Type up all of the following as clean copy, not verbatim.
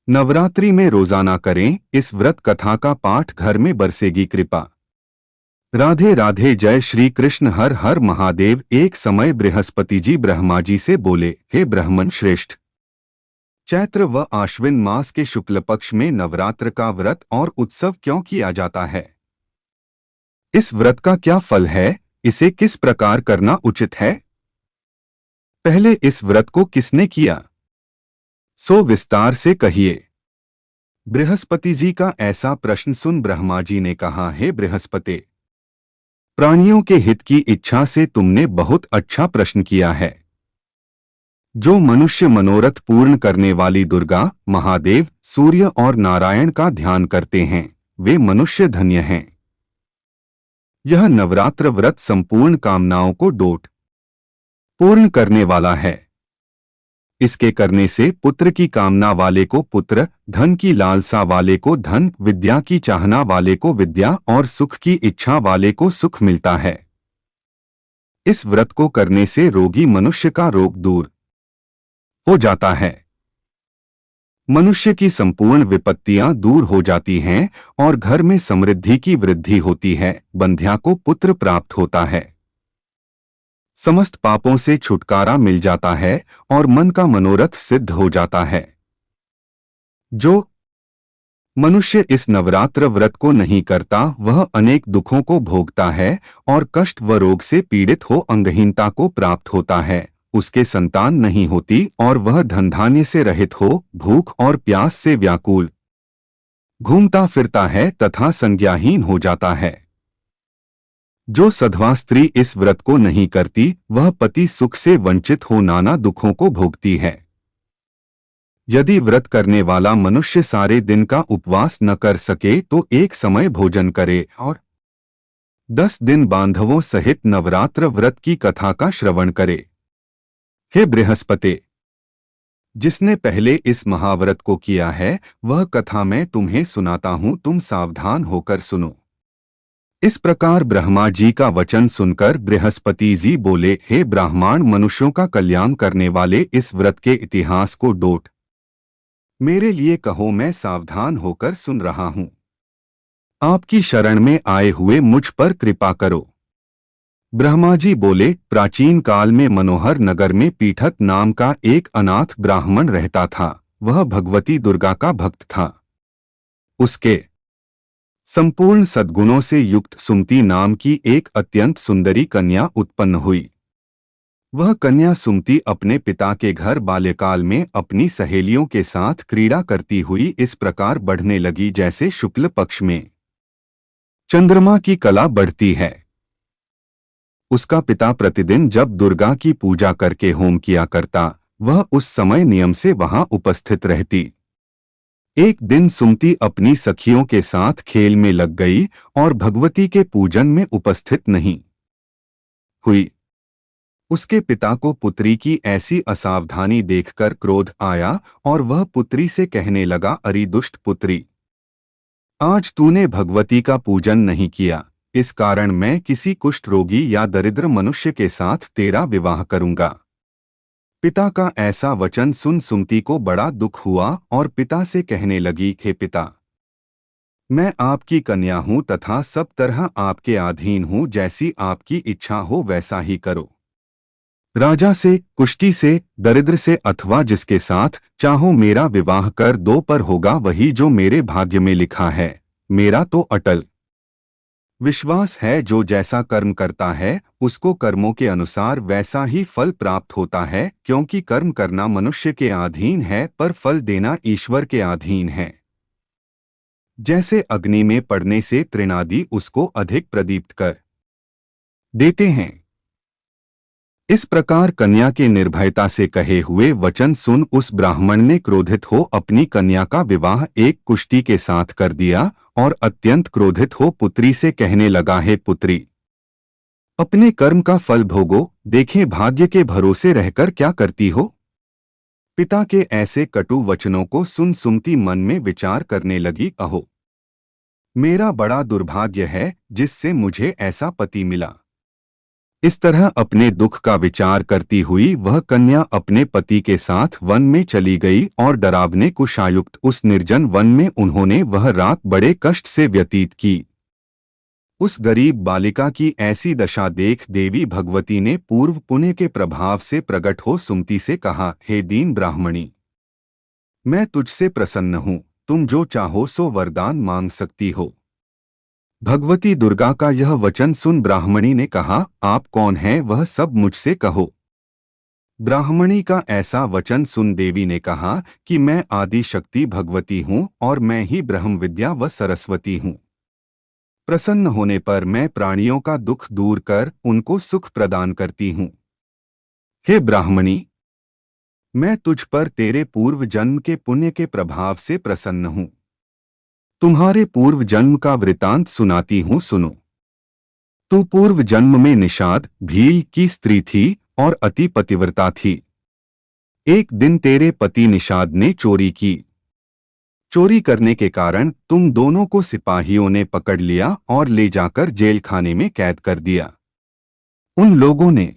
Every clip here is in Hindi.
नवरात्रि में रोजाना करें इस व्रत कथा का पाठ, घर में बरसेगी कृपा। राधे राधे। जय श्री कृष्ण। हर हर महादेव। एक समय बृहस्पति जी ब्रह्मा जी से बोले, हे ब्राह्मण श्रेष्ठ, चैत्र व आश्विन मास के शुक्ल पक्ष में नवरात्र का व्रत और उत्सव क्यों किया जाता है? इस व्रत का क्या फल है? इसे किस प्रकार करना उचित है? पहले इस व्रत को किसने किया, सो विस्तार से कहिए। बृहस्पति जी का ऐसा प्रश्न सुन ब्रह्मा जी ने कहा, हे बृहस्पति, प्राणियों के हित की इच्छा से तुमने बहुत अच्छा प्रश्न किया है। जो मनुष्य मनोरथ पूर्ण करने वाली दुर्गा, महादेव, सूर्य और नारायण का ध्यान करते हैं, वे मनुष्य धन्य हैं। यह नवरात्र व्रत संपूर्ण कामनाओं को डोट पूर्ण करने वाला है। इसके करने से पुत्र की कामना वाले को पुत्र, धन की लालसा वाले को धन, विद्या की चाहना वाले को विद्या और सुख की इच्छा वाले को सुख मिलता है। इस व्रत को करने से रोगी मनुष्य का रोग दूर हो जाता है, मनुष्य की संपूर्ण विपत्तियां दूर हो जाती हैं और घर में समृद्धि की वृद्धि होती है। बंध्या को पुत्र प्राप्त होता है, समस्त पापों से छुटकारा मिल जाता है और मन का मनोरथ सिद्ध हो जाता है। जो मनुष्य इस नवरात्र व्रत को नहीं करता, वह अनेक दुखों को भोगता है और कष्ट व रोग से पीड़ित हो अंगहीनता को प्राप्त होता है। उसके संतान नहीं होती और वह धन धान्य से रहित हो भूख और प्यास से व्याकुल घूमता फिरता है तथा संज्ञाहीन हो जाता है। जो सधवा स्त्री इस व्रत को नहीं करती, वह पति सुख से वंचित हो नाना दुखों को भोगती है। यदि व्रत करने वाला मनुष्य सारे दिन का उपवास न कर सके तो एक समय भोजन करे और 10 दिन बांधवों सहित नवरात्र व्रत की कथा का श्रवण करे। हे बृहस्पति, जिसने पहले इस महाव्रत को किया है, वह कथा मैं तुम्हें सुनाता हूं, तुम सावधान होकर सुनो। इस प्रकार ब्रह्मा जी का वचन सुनकर बृहस्पति जी बोले, हे ब्राह्मण, मनुष्यों का कल्याण करने वाले इस व्रत के इतिहास को डोट मेरे लिए कहो, मैं सावधान होकर सुन रहा हूं। आपकी शरण में आए हुए मुझ पर कृपा करो। ब्रह्मा जी बोले, प्राचीन काल में मनोहर नगर में पीठक नाम का एक अनाथ ब्राह्मण रहता था। वह भगवती दुर्गा का भक्त था। उसके संपूर्ण सद्गुणों से युक्त सुमति नाम की एक अत्यंत सुंदरी कन्या उत्पन्न हुई। वह कन्या सुमति अपने पिता के घर बाल्यकाल में अपनी सहेलियों के साथ क्रीड़ा करती हुई इस प्रकार बढ़ने लगी जैसे शुक्ल पक्ष में चंद्रमा की कला बढ़ती है। उसका पिता प्रतिदिन जब दुर्गा की पूजा करके होम किया करता, वह उस समय नियम से वहां उपस्थित रहती। एक दिन सुमति अपनी सखियों के साथ खेल में लग गई और भगवती के पूजन में उपस्थित नहीं हुई। उसके पिता को पुत्री की ऐसी असावधानी देखकर क्रोध आया और वह पुत्री से कहने लगा, अरे दुष्ट पुत्री, आज तूने भगवती का पूजन नहीं किया, इस कारण मैं किसी कुष्ठ रोगी या दरिद्र मनुष्य के साथ तेरा विवाह करूंगा। पिता का ऐसा वचन सुन सुमति को बड़ा दुख हुआ और पिता से कहने लगी, हे पिता, मैं आपकी कन्या हूं तथा सब तरह आपके अधीन हूं, जैसी आपकी इच्छा हो वैसा ही करो। राजा से, कुष्ठी से, दरिद्र से अथवा जिसके साथ चाहो मेरा विवाह कर दो, पर होगा वही जो मेरे भाग्य में लिखा है। मेरा तो अटल विश्वास है, जो जैसा कर्म करता है उसको कर्मों के अनुसार वैसा ही फल प्राप्त होता है, क्योंकि कर्म करना मनुष्य के अधीन है पर फल देना ईश्वर के अधीन है। जैसे अग्नि में पड़ने से तृणादि उसको अधिक प्रदीप्त कर देते हैं, इस प्रकार कन्या के निर्भयता से कहे हुए वचन सुन उस ब्राह्मण ने क्रोधित हो अपनी कन्या का विवाह एक कुष्ठी के साथ कर दिया और अत्यंत क्रोधित हो पुत्री से कहने लगा, हे पुत्री, अपने कर्म का फल भोगो, देखें भाग्य के भरोसे रहकर क्या करती हो। पिता के ऐसे कटु वचनों को सुन सुमति मन में विचार करने लगी, अहो, मेरा बड़ा दुर्भाग्य है जिससे मुझे ऐसा पति मिला। इस तरह अपने दुख का विचार करती हुई वह कन्या अपने पति के साथ वन में चली गई और डरावने कुशायुक्त उस निर्जन वन में उन्होंने वह रात बड़े कष्ट से व्यतीत की। उस गरीब बालिका की ऐसी दशा देख देवी भगवती ने पूर्व पुण्य के प्रभाव से प्रकट हो सुमति से कहा, हे दीन ब्राह्मणी, मैं तुझसे प्रसन्न हूँ, तुम जो चाहो सो वरदान मांग सकती हो। भगवती दुर्गा का यह वचन सुन ब्राह्मणी ने कहा, आप कौन हैं वह सब मुझसे कहो। ब्राह्मणी का ऐसा वचन सुन देवी ने कहा कि मैं आदि शक्ति भगवती हूँ और मैं ही ब्रह्म विद्या व सरस्वती हूँ। प्रसन्न होने पर मैं प्राणियों का दुख दूर कर उनको सुख प्रदान करती हूँ। हे ब्राह्मणी, मैं तुझ पर तेरे पूर्व जन्म के पुण्य के प्रभाव से प्रसन्न हूँ। तुम्हारे पूर्व जन्म का वृतांत सुनाती हूँ, सुनो। तू पूर्व जन्म में निषाद भील की स्त्री थी और अति पतिव्रता थी। एक दिन तेरे पति निषाद ने चोरी की। चोरी करने के कारण तुम दोनों को सिपाहियों ने पकड़ लिया और ले जाकर जेल खाने में कैद कर दिया। उन लोगों ने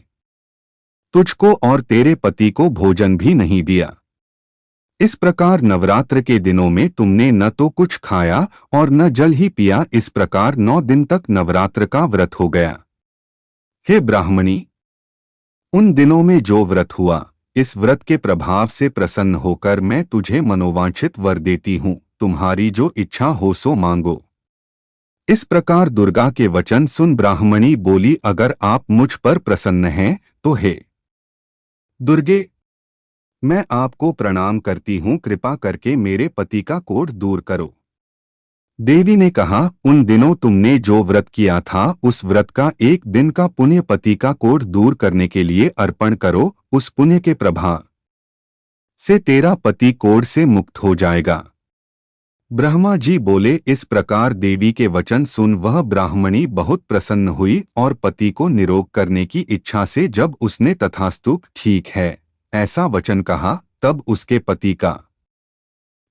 तुझको और तेरे पति को भोजन भी नहीं दिया। इस प्रकार नवरात्र के दिनों में तुमने न तो कुछ खाया और न जल ही पिया। इस प्रकार 9 दिन तक नवरात्र का व्रत हो गया। हे ब्राह्मणी, उन दिनों में जो व्रत हुआ, इस व्रत के प्रभाव से प्रसन्न होकर मैं तुझे मनोवांछित वर देती हूँ। तुम्हारी जो इच्छा हो सो मांगो। इस प्रकार दुर्गा के वचन सुन ब्राह्मणी बोली, अगर आप मुझ पर प्रसन्न हैं तो हे दुर्गे, मैं आपको प्रणाम करती हूँ, कृपा करके मेरे पति का कोढ़ दूर करो। देवी ने कहा, उन दिनों तुमने जो व्रत किया था उस व्रत का एक दिन का पुण्य पति का कोढ़ दूर करने के लिए अर्पण करो। उस पुण्य के प्रभाव से तेरा पति कोढ़ से मुक्त हो जाएगा। ब्रह्मा जी बोले। इस प्रकार देवी के वचन सुन वह ब्राह्मणी बहुत प्रसन्न हुई और पति को निरोग करने की इच्छा से जब उसने तथास्तु ठीक है ऐसा वचन कहा, तब उसके पति का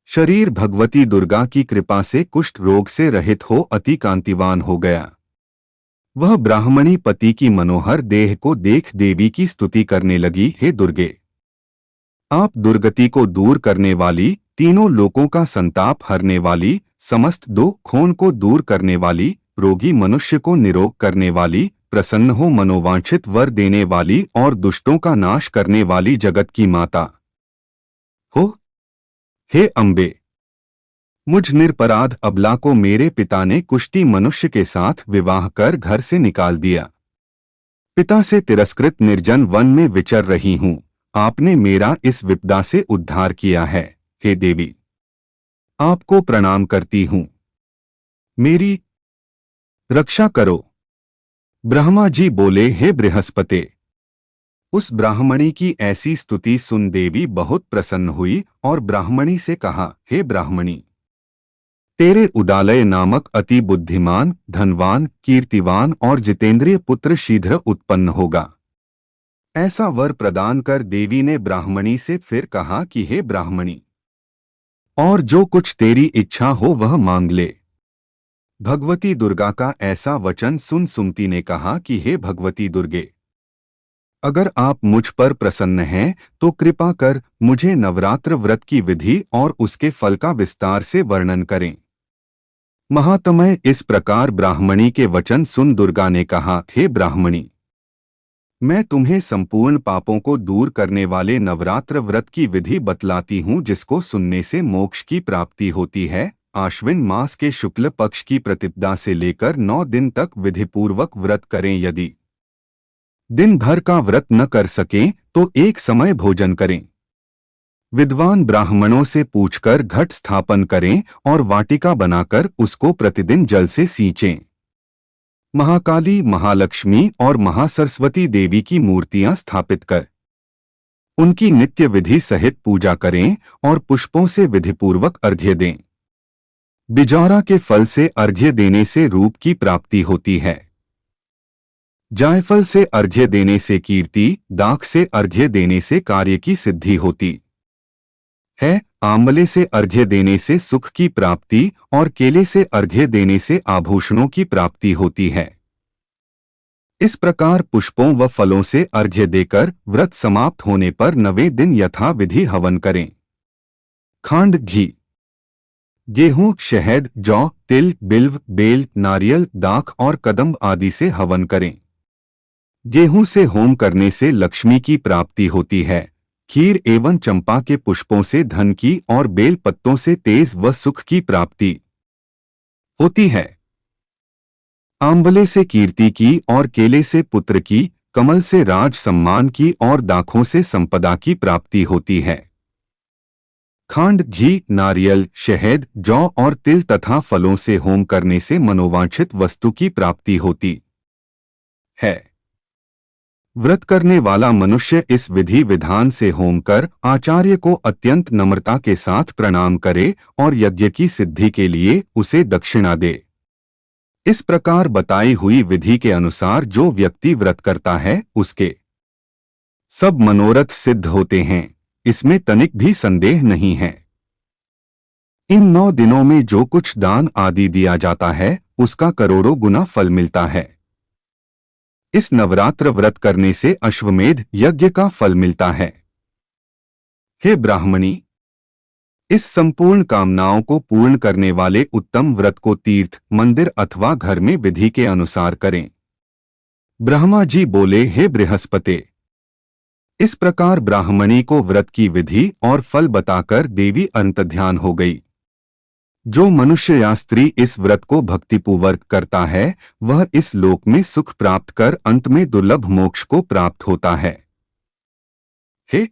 शरीर भगवती दुर्गा की कृपा से कुष्ठ रोग से रहित हो अति कांतिवान हो गया। वह ब्राह्मणी पति की मनोहर देह को देख देवी की स्तुति करने लगी, हे दुर्गे, आप दुर्गति को दूर करने वाली, तीनों लोकों का संताप हरने वाली, समस्त दुखों को दूर करने वाली, रोगी मनुष्य को निरोग करने वाली, प्रसन्न हो मनोवांछित वर देने वाली और दुष्टों का नाश करने वाली जगत की माता हो। हे अम्बे, मुझ निरपराध अबला को मेरे पिता ने कुष्ठी मनुष्य के साथ विवाह कर घर से निकाल दिया। पिता से तिरस्कृत निर्जन वन में विचर रही हूँ। आपने मेरा इस विपदा से उद्धार किया है। हे देवी, आपको प्रणाम करती हूँ, मेरी रक्षा करो। ब्रह्मा जी बोले, हे बृहस्पति। उस ब्राह्मणी की ऐसी स्तुति सुन देवी बहुत प्रसन्न हुई और ब्राह्मणी से कहा, हे ब्राह्मणी, तेरे उदालय नामक अति बुद्धिमान, धनवान, कीर्तिवान और जितेंद्रिय पुत्र शीघ्र उत्पन्न होगा। ऐसा वर प्रदान कर देवी ने ब्राह्मणी से फिर कहा कि हे ब्राह्मणी, और जो कुछ तेरी इच्छा हो वह मांग ले। भगवती दुर्गा का ऐसा वचन सुन सुमति ने कहा कि हे भगवती दुर्गे, अगर आप मुझ पर प्रसन्न हैं तो कृपा कर मुझे नवरात्र व्रत की विधि और उसके फल का विस्तार से वर्णन करें। महात्मय, इस प्रकार ब्राह्मणी के वचन सुन दुर्गा ने कहा, हे ब्राह्मणी, मैं तुम्हें संपूर्ण पापों को दूर करने वाले नवरात्र व्रत की विधि बतलाती हूँ, जिसको सुनने से मोक्ष की प्राप्ति होती है। आश्विन मास के शुक्ल पक्ष की प्रतिपदा से लेकर 9 दिन तक विधिपूर्वक व्रत करें। यदि दिन भर का व्रत न कर सकें तो एक समय भोजन करें। विद्वान ब्राह्मणों से पूछकर घट स्थापन करें और वाटिका बनाकर उसको प्रतिदिन जल से सींचें। महाकाली, महालक्ष्मी और महासरस्वती देवी की मूर्तियां स्थापित कर उनकी नित्य विधि सहित पूजा करें और पुष्पों से विधिपूर्वक अर्घ्य दें। बिजौरा के फल से अर्घ्य देने से रूप की प्राप्ति होती है। जायफल से अर्घ्य देने से कीर्ति, दाख से अर्घ्य देने से कार्य की सिद्धि होती है, आंवले से अर्घ्य देने से सुख की प्राप्ति और केले से अर्घ्य देने से आभूषणों की प्राप्ति होती है। इस प्रकार पुष्पों व फलों से अर्घ्य देकर व्रत समाप्त होने पर 9वें दिन यथाविधि हवन करें। खांड घी, गेहूं, शहद, जौ, तिल, बिल्व, बेल, नारियल, दाख और कदम्ब आदि से हवन करें। गेहूं से होम करने से लक्ष्मी की प्राप्ति होती है। खीर एवं चंपा के पुष्पों से धन की और बेल पत्तों से तेज व सुख की प्राप्ति होती है। आंवले से कीर्ति की और केले से पुत्र की, कमल से राज सम्मान की और दाखों से संपदा की प्राप्ति होती है। खांड, घी, नारियल, शहद, जौ और तिल तथा फलों से होम करने से मनोवांछित वस्तु की प्राप्ति होती है। व्रत करने वाला मनुष्य इस विधि विधान से होम कर आचार्य को अत्यंत नम्रता के साथ प्रणाम करे और यज्ञ की सिद्धि के लिए उसे दक्षिणा दे। इस प्रकार बताई हुई विधि के अनुसार जो व्यक्ति व्रत करता है उसके सब मनोरथ सिद्ध होते हैं, इसमें तनिक भी संदेह नहीं है। इन 9 दिनों में जो कुछ दान आदि दिया जाता है उसका करोड़ों गुना फल मिलता है। इस नवरात्र व्रत करने से अश्वमेध यज्ञ का फल मिलता है। हे ब्राह्मणी, इस संपूर्ण कामनाओं को पूर्ण करने वाले उत्तम व्रत को तीर्थ, मंदिर अथवा घर में विधि के अनुसार करें। ब्रह्मा जी बोले, हे बृहस्पते। इस प्रकार ब्राह्मणी को व्रत की विधि और फल बताकर देवी अंतर्ध्यान हो गई। जो मनुष्य या स्त्री इस व्रत को भक्तिपूर्वक करता है वह इस लोक में सुख प्राप्त कर अंत में दुर्लभ मोक्ष को प्राप्त होता है। हे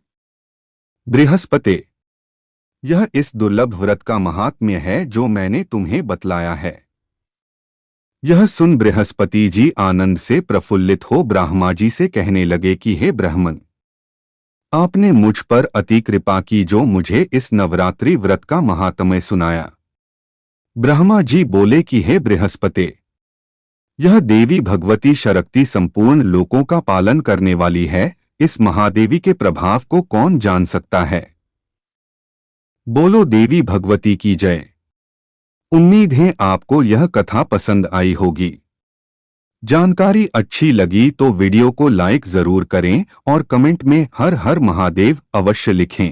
बृहस्पते, यह इस दुर्लभ व्रत का महात्म्य है जो मैंने तुम्हें बतलाया है। यह सुन बृहस्पति जी आनंद से प्रफुल्लित हो ब्रह्मा जी से कहने लगे कि हे ब्राह्मण, आपने मुझ पर अति कृपा की जो मुझे इस नवरात्रि व्रत का महात्म्य सुनाया। ब्रह्मा जी बोले कि हे बृहस्पते, यह देवी भगवती शक्ति संपूर्ण लोकों का पालन करने वाली है। इस महादेवी के प्रभाव को कौन जान सकता है। बोलो देवी भगवती की जय। उम्मीद है आपको यह कथा पसंद आई होगी। जानकारी अच्छी लगी तो वीडियो को लाइक जरूर करें और कमेंट में हर हर महादेव अवश्य लिखें।